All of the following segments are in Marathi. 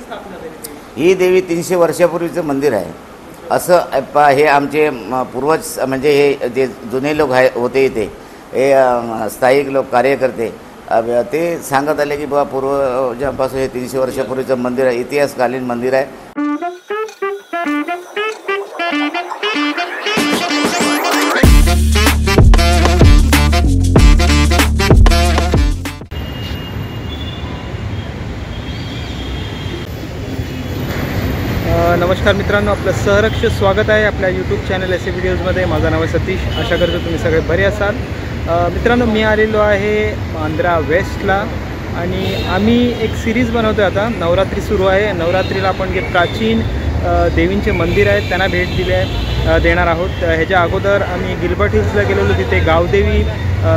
स्थापना झाली? ही देवी 300 वर्षापूर्वीचं मंदिर आहे असं हे आमचे पूर्वज म्हणजे हे जे जुने लोक होते इथे हे स्थायिक लोक कार्यकर्ते ते सांगत आले की बाबा पूर्वजांपासून हे 300 वर्षापूर्वीचं मंदिर आहे, इतिहासकालीन मंदिर आहे. नमस्कार मित्रांनो, आपलं सहर्ष स्वागत आहे आपल्या यूट्यूब चॅनल एस ए व्हिडिओजमध्ये. माझं नाव आहे सतीश. आशा करतो तुम्ही सगळे बरे असाल. मित्रांनो, मी आलेलो आहे बांद्रा वेस्टला आणि आम्ही एक सिरीज बनवतो आहे. आता नवरात्री सुरू आहे. नवरात्रीला आपण जे प्राचीन देवींचे मंदिर आहेत त्यांना भेट देणार आहोत. ह्याच्या अगोदर आम्ही गिल्बर्ट हिल्सला गेलेलो. तिथे गावदेवी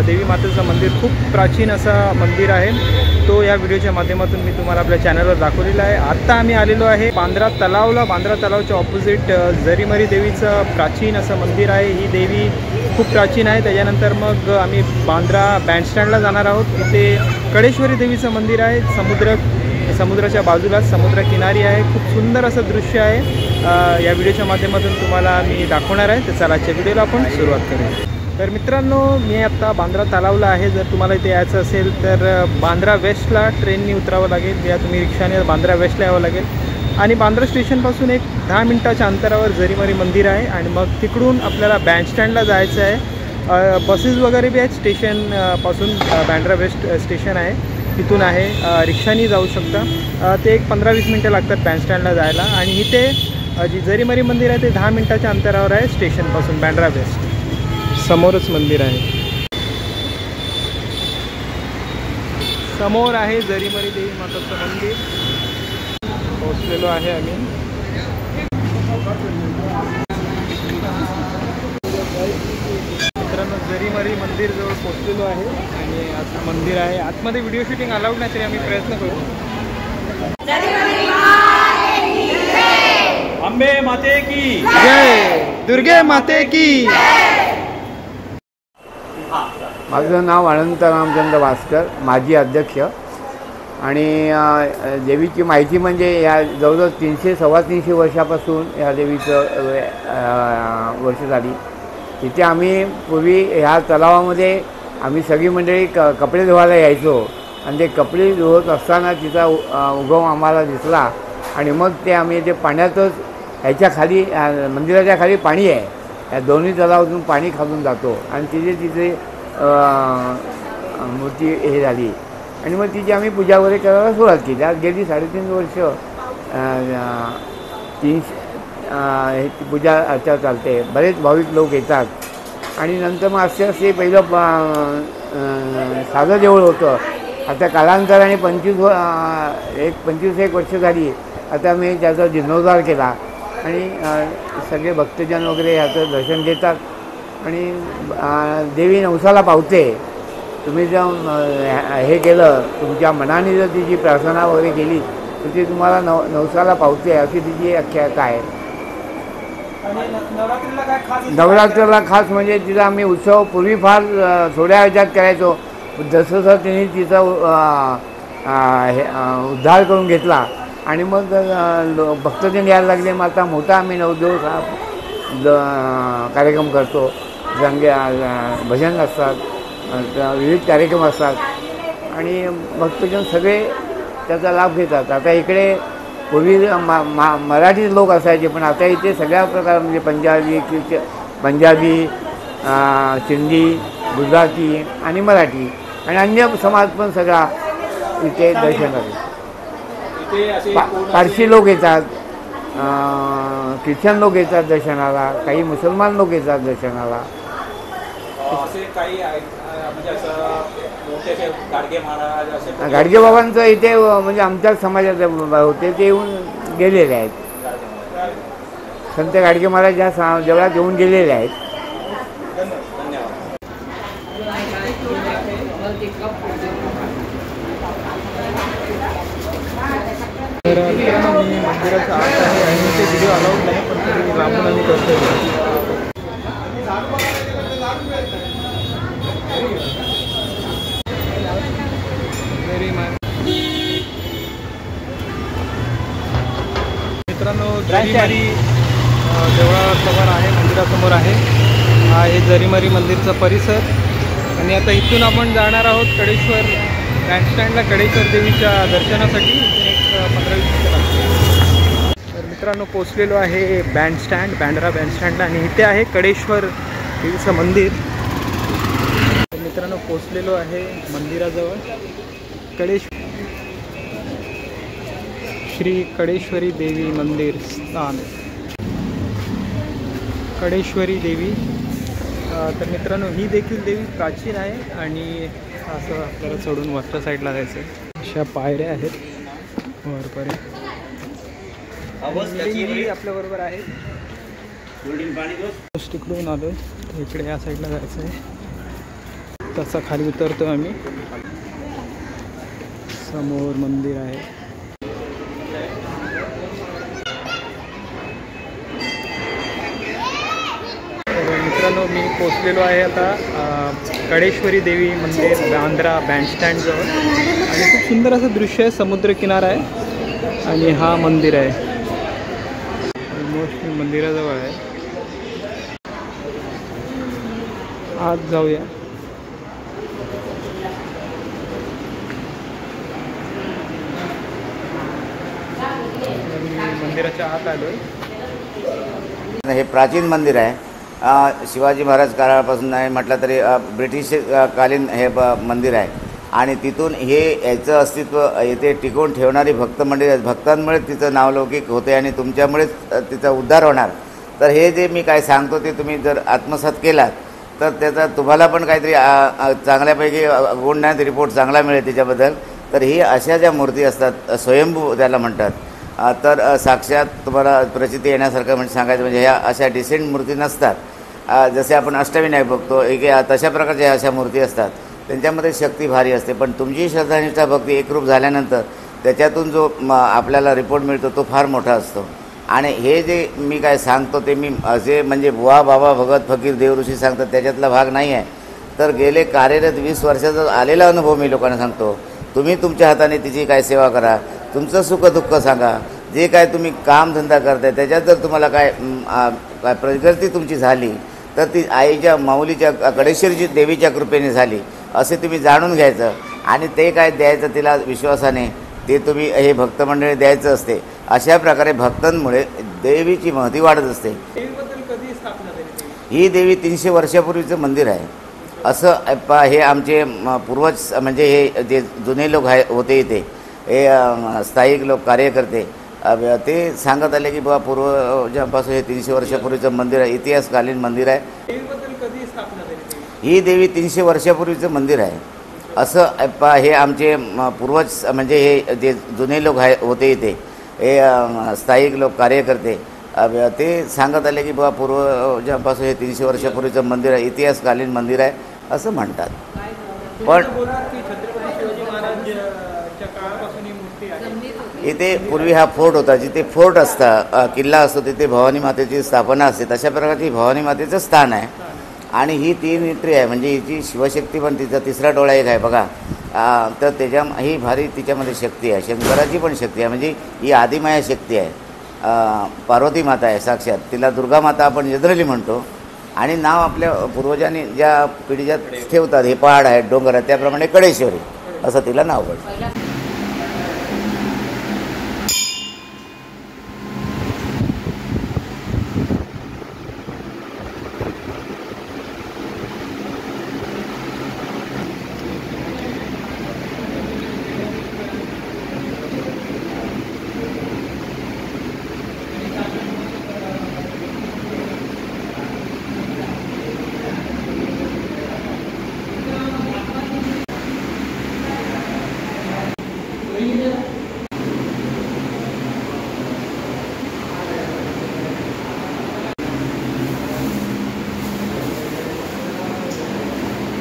देवी मातेचं मंदिर खूप प्राचीन असं मंदिर आहे. तो या व्हिडिओच्या माध्यमातून मी तुम्हाला आपल्या चॅनलवर दाखवलेला आहे. आत्ता आम्ही आलेलो आहे बांद्रा तलावला. बांद्रा तलावच्या ऑपोजिट जरीमरी देवीचं प्राचीन असं मंदिर आहे. ही देवी खूप प्राचीन आहे. त्याच्यानंतर मग आम्ही बांद्रा बँडस्टँडला जाणार आहोत. तिथे कडेश्वरी देवीचं मंदिर आहे. समुद्राच्या बाजूला समुद्रकिनारी आहे. खूप सुंदर असं दृश्य आहे. या व्हिडिओच्या माध्यमातून तुम्हाला मी दाखवणार आहे. तर चला आजच्या व्हिडिओला आपण सुरुवात करूया. तर मित्रांनो, मी आत्ता बांद्रा तलावला आहे. जर तुम्हाला इथे यायचं असेल तर बांद्रा वेस्टला ट्रेननी उतरावं लागेल या तुम्ही रिक्षाने बांद्रा वेस्टला यावं लागेल. आणि बांद्रा स्टेशनपासून एक 10 मिनिटाच्या अंतरावर जरीमरी मंदिर आहे. आणि मग तिकडून आपल्याला बँडस्टँडला जायचं आहे. बसेस वगैरे बी आहेत स्टेशनपासून. बांद्रा वेस्ट स्टेशन आहे, तिथून आहे. रिक्षानी जाऊ शकता. ते एक 15-20 मिनटं लागतात बँडस्टँडला जायला. आणि इथे जी जरीमरी मंदिर आहे ते 10 मिनिटाच्या अंतरावर आहे स्टेशनपासून. बांद्रा वेस्ट समोरच मंदिर आहे. समोर आहे जरीमरी देवी माताचं मंदिर. पोहोचलेलो आहे आम्ही. मित्रांनो, जरीमरी मंदिर जवळ पोहोचलेलो आहे. आणि आता मंदिर आहे. आतमध्ये व्हिडिओ शूटिंग अलाउड नाही तरी आम्ही प्रयत्न करू. अंबे माते की जय, दुर्गे माते की. माझं नाव अनंत रामचंद्र भास्कर, माजी अध्यक्ष. आणि देवीची माहिती म्हणजे या जवळजवळ 300-325 वर्षापासून या देवीचं वर्ष झाली. तिथे आम्ही पूर्वी ह्या तलावामध्ये आम्ही सगळी मंडळी कपडे धुवायला यायचो. आणि ते कपडे धुवत असताना तिचा उगम आम्हाला दिसला. आणि मग ते आम्ही ते पाण्यातच ह्याच्या खाली मंदिराच्या खाली पाणी आहे. या दोन्ही तलावातून पाणी खालून जातो. आणि तिथे मूर्ती हे झाली. आणि मग तिची आम्ही पूजा वगैरे करायला सुरुवात केली. आज गेली 3.5 वर्ष हे पूजा अर्चा चालते. बरेच भाविक लोक येतात. आणि नंतर मग असे पहिलं साधं देऊळ होतं. आता कालांतराने 25-1 वर्ष झाली. आता मी त्याचा जीर्णोद्धार केला. आणि सगळे भक्तजन वगैरे ह्याचं दर्शन घेतात. आणि देवी नवसाला पावते. तुम्ही जर हे केलं, तुमच्या मनाने जर तिची प्रार्थना वगैरे केली तर ती तुम्हाला नवसाला पावते, अशी तिची आख्यायिका आहे. नवरात्रीला खास म्हणजे तिचा आम्ही उत्सव पूर्वी फार थोड्या ह्याच्यात करायचो. जसं तिने तिचा उद्धार करून घेतला. आणि मग भक्तजन यायला लागले. मग आता मोठा आम्ही 9 दिवस कार्यक्रम करतो. भजन असतात, विविध कार्यक्रम असतात. आणि भक्तजन सगळे त्याचा लाभ घेतात. आता इकडे पूर्वी मराठी लोक असायचे, पण आता इथे सगळ्या प्रकार म्हणजे पंजाबी, सिंधी, गुजराती आणि मराठी आणि अन्य समाज पण सगळा इथे दर्शन करतो. पारशी लोक येतात, ख्रिश्चन लोक येतात दर्शनाला, काही मुसलमान लोक येतात दर्शनाला. गाडगे बाबांचं इथे म्हणजे आमच्या समाजाचे होते, ते येऊन गेलेले आहेत. संत गाडगे महाराज या देवळात येऊन गेलेले आहेत. तर मी मंदिराचा आत आहे आणि ते व्हिडिओ अलाउड नाही, पण तरी लांबून आम्ही करतो. मित्रांनो जरीमरी देवळासमोर आहे, मंदिरासमोर आहे. हा हे जरीमरी मंदिरचा परिसर. आणि आता इथून आपण जाणार आहोत कडेश्वर बँडस्टँडला, कडेश्वर देवीच्या दर्शनासाठी. इथून एक 15-20 मिनिटं लागतील. तर मित्रांनो पोचलेलो आहे बँडस्टँड, बँड्रा बँडस्टँडला. आणि इथे आहे कडेश्वर देवीचं मंदिर. तर मित्रांनो पोचलेलो आहे मंदिराजवळ. श्री कडेश्वरी देवी मंदिर स्थान, कडेश्वरी देवी. तर मित्रांनो ही देखील देवी प्राचीन आहे. आणि असं आपल्याला चढून वरच्या साईडला जायचं आहे. अशा पायऱ्या आहेत वरपर्यंत. आपल्याबरोबर आहे. तिकडून आलो इकडे या साईडला जायचं आहे. तसा खाली उतरतो आम्ही. समोर मंदिर आहे. मित्रांनो मी पोचलेलो आहे आता कडेश्वरी देवी मंदिर बांद्रा बँडस्टँडजवळ. आणि खूप सुंदर असं दृश्य आहे, समुद्रकिनारा आहे आणि हा मंदिर आहे. ऑलमोस्ट मी मंदिराजवळ आहे. आत जाऊया. मंदिराच्या आत आलोय. हे प्राचीन मंदिर आहे. शिवाजी महाराज काळापासून नाही म्हटलं तरी ब्रिटिश कालीन हे मंदिर आहे. आणि तिथून हे याचं अस्तित्व येथे टिकवून ठेवणारी भक्त मंडळी आहेत. भक्तांमुळे तिचं नावलौकिक होते आणि तुमच्यामुळेच तिचा उद्धार होणार. तर हे जे मी काय सांगतो ते तुम्ही जर आत्मसात केलात तर त्याचा तुम्हाला पण काहीतरी चांगल्यापैकी गुण नाही रिपोर्ट चांगला मिळेल त्याच्याबद्दल. तर ही अशा ज्या मूर्ती असतात स्वयंभू त्याला म्हणतात. तर साक्षात तुम्हाला प्रचिती येण्यासारखं म्हणजे सांगायचं म्हणजे ह्या अशा डिसेंट मूर्ती नसतात. जसे आपण अष्टविनायक बघतो एक तशा प्रकारच्या अशा मूर्ती असतात. त्यांच्यामध्ये शक्ती भारी असते. पण तुमची श्रद्धानिष्ठा भक्ती एकरूप झाल्यानंतर त्याच्यातून जो आपल्याला रिपोर्ट मिळतो तो फार मोठा असतो. आणि हे जे मी काय सांगतो ते मी असे म्हणजे बुवा बाबा भगत फकीर देवऋषी सांगतात त्याच्यातला भाग नाही आहे. तर गेले कार्यरत 20 वर्षाचा आलेला अनुभव मी लोकांना सांगतो. तुम्ही तुमच्या हाताने तिची काय सेवा करा, तुमचं सुखदुःख सांगा, जे काय तुम्ही कामधंदा करताय त्याच्यात जर तुम्हाला काय प्रगती तुमची झाली तर ती आईच्या माऊलीच्या कडेश्वरीची देवीच्या कृपेने झाली असे तुम्ही जाणून घ्यायचं. आणि ते काय द्यायचं तिला विश्वासाने ते तुम्ही हे भक्त मंडळी द्यायचं असते. अशा प्रकारे भक्तांमुळे देवीची महती वाढत असते. ही देवी 300 वर्षापूर्वीचं मंदिर आहे असं हे आमचे पूर्वज म्हणजे हे जे जुने लोक होते इथे हे स्थायिक लोक कार्यकर्ते ते सांगत आले की बाबा पूर्वजांपासून हे 300 वर्षापूर्वीचं मंदिर आहे, इतिहासकालीन मंदिर आहे. ही देवी 300 वर्षापूर्वीचं मंदिर आहे असं हे आमचे पूर्वज म्हणजे हे जे जुने लोक होते इथे हे स्थायिक लोक कार्यकर्ते ते सांगत आले की बाबा पूर्वजांपासून हे 300 वर्षापूर्वीचं मंदिर आहे, इतिहासकालीन मंदिर आहे असं म्हणतात. पण इथे पूर्वी हा फोर्ट होता. जिथे फोर्ट असता किल्ला असतो तिथे भवानी मातेची स्थापना असते. तशा प्रकारची भवानी मातेचं स्थान आहे. आणि ही 3 नेत्री आहे म्हणजे हिची शिवशक्ती पण तिचा 3रा डोळा एक आहे बघा. तर त्याच्या ही भारी तिच्यामध्ये शक्ती आहे. शंकराची पण शक्ती आहे म्हणजे ही आदिमाया शक्ती आहे. पार्वती माता आहे साक्षात. तिला दुर्गा माता आपण जनरली म्हणतो. आणि नाव आपल्या पूर्वजांनी ज्या पिढीच्या ठेवतात हे पहाड आहेत डोंगर आहेत त्याप्रमाणे कडेश्वरी असं तिला नाव पडलं.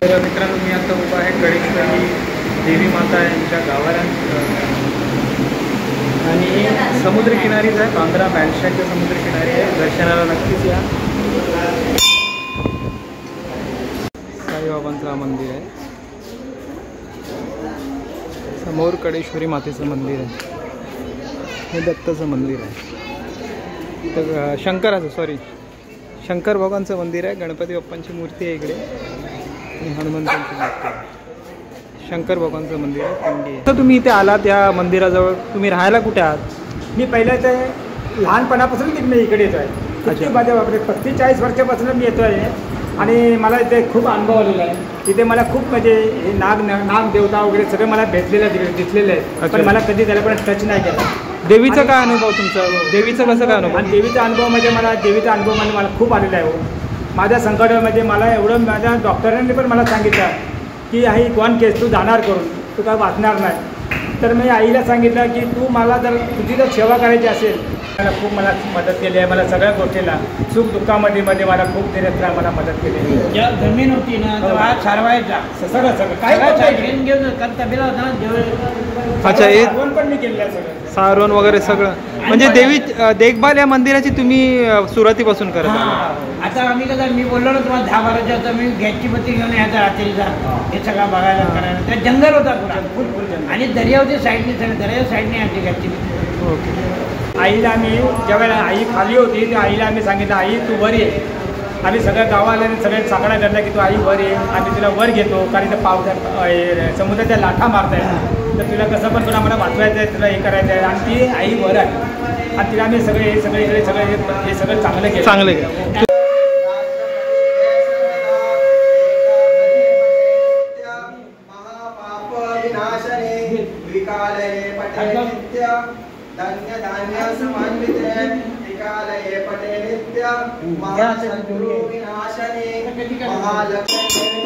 तर मित्रांनो मी आता उभा आहे कडेश्वरी देवी माता यांच्या गावात. आणि समुद्रकिनारीच आहे, बांद्रा बँडस्टँडच्या समुद्रकिनारी आहे. दर्शनाला नक्कीच या. साईबाबांचं मंदिर आहे. समोर कडेश्वरी मातेचं मंदिर आहे. हे दत्ताचं मंदिर आहे. तर शंकराचं शंकर भगवानचं मंदिर आहे. गणपती बाप्पांची मूर्ती आहे इकडे आणि हनुमंतांची मूर्ती आहे. शंकर भगवानचं मंदिर आहे, पिंडी आहे. तर तुम्ही इथे आलात या मंदिराजवळ, तुम्ही राहायला कुठे आहात? मी पहिलं ते लहानपणापासून मी इकडे येतो आहे. किती माझ्या बापरे 35-40 वर्षापासून मी येतो आहे आणि मला इथे खूप अनुभव आलेला आहे. इथे मला खूप म्हणजे हे नाग देवता वगैरे सगळे मला भेटलेले दिसलेले आहेत, पण मला कधी त्याला पण टच नाही केला. देवीचा काय अनुभव तुमचा? देवीचं कसं काय अनुभव? आणि देवीचा अनुभव म्हणजे मला खूप आलेला आहे हो. माझ्या संकटामध्ये मला एवढं माझ्या डॉक्टरांनी पण मला सांगितलं की आई वन केस तू जाणार करून, तू काय वाचणार नाही. तर मी आईला सांगितलं की तू मला जर तुझी जर सेवा करायची असेल, खूप मला मदत केली आहे. मला सगळ्या गोष्टीला सुख दुःखामध्ये मला खूप दिवस मला मदत केली. जेव्हा जमीन होती ना तेव्हा सारवायचा सगळं काय घेऊन तबेला होता ना. अच्छा, हे पण मी केलेलं आहे सगळं, सारवण वगैरे सगळं. म्हणजे देवी देखभाल या मंदिराची तुम्ही सुरुवातीपासून करत आहात. आता आम्ही कसं मी बोललो ना तुम्हाला 10-12 आता मी गॅसची बत्ती घेऊन यायचा रात्रीचा हे सगळं बघायला करायला. त्या जंगल होता पुरा फुल आणि दर्यावरच्या साईडने सगळं दर्याच्या साईडने आमची गॅसची बत्ती. ओके. आईला आम्ही ज्यावेळेला आई खाली होती त्या आईला आम्ही सांगितलं आई तू वर ये. आम्ही सगळ्या गावाला सगळे साकडा करला की तू आई वर ये. आम्ही तिला वर घेतो कारण इथं पावसात समुद्राच्या लाटा मारताय, तर तुला कसं पण तुला मला वाचवायचं आहे, तुला हे करायचं आहे. आणि ती आई वर आहे आणि तिला आम्ही सगळे हे सगळं चांगलं केलं. धान्य धान्य समन्विते विकालये पटे नित्य महाशत्रु विनाशने महालक्ष्मी.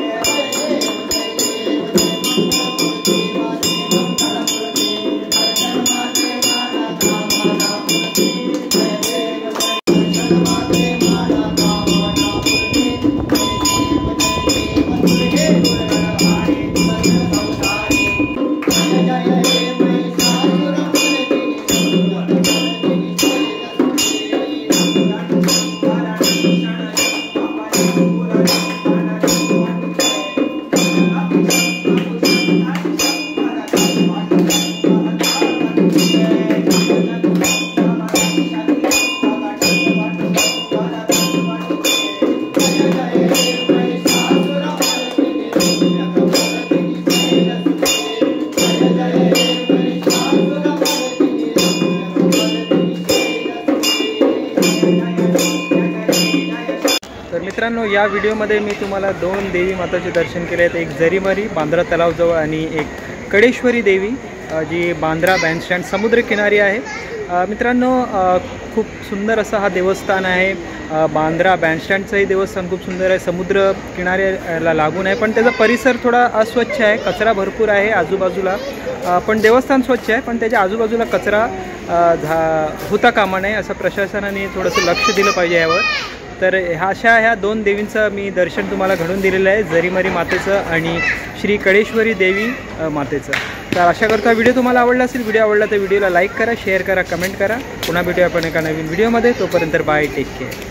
तर मित्रांनो, या व्हिडिओमध्ये मी तुम्हाला 2 देवी माताचे दर्शन केले आहेत. एक जरीमरी बांद्रा तलावजवळ आणि एक कडेश्वरी देवी जी बांद्रा बँडस्टँड समुद्रकिनारी आहे. मित्रांनो, खूप सुंदर असं हा देवस्थान आहे. बांद्रा बँडस्टँडचंही देवस्थान खूप सुंदर आहे, समुद्र किनाऱ्याला लागून आहे. पण त्याचा परिसर थोडा अस्वच्छ आहे, कचरा भरपूर आहे आजूबाजूला. पण देवस्थान स्वच्छ आहे, पण त्याच्या आजूबाजूला कचरा होता कामा नये, असं प्रशासनाने थोडंसं लक्ष दिलं पाहिजे यावर. तर ह्या 2 देवींचं मी दर्शन तुम्हाला घडून दिलेलं आहे, जरीमरी मातेचं आणि श्री कडेश्वरी देवी मातेचं. तर आशा करतो हा व्हिडिओ तुम्हाला आवडला असेल. व्हिडिओ आवडला तर व्हिडिओला लाईक करा, शेअर करा, कमेंट करा. पुन्हा भेटूया आपण एका नवीन व्हिडिओमध्ये. तोपर्यंत बाय, टेक केअर.